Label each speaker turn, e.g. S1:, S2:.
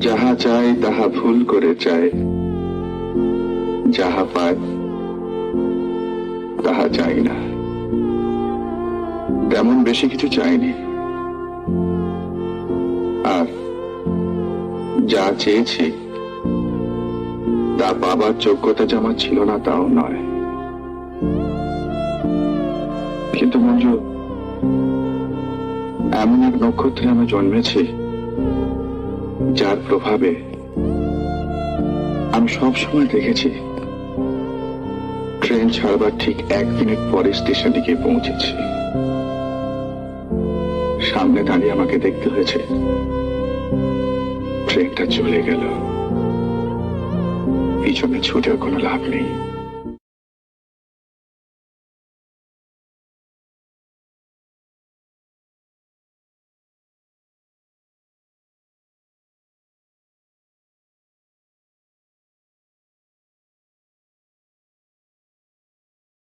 S1: যাহা চাই তাহা ভুল করে চায়, যাহা পায় তাহা চাই না। তেমন বেশি কিছু চাইনি, আর যা চেয়েছি তা পাবার যোগ্যতা যে আমার ছিল না তাও নয়। কিন্তু মঞ্জু, এমন এক নক্ষত্রে আমি জন্মেছি যার প্রভাবে আমি সবসময় দেখেছি ট্রেন ছাড়বার ঠিক 1 মিনিট পরে স্টেশনে গিয়ে পৌঁছেছি। সামনে দাঁড়িয়ে আমাকে দেখতে হয়েছে ট্রেনটা চলে গেল, পিছনে ছুটেও কোনো লাভ নেই।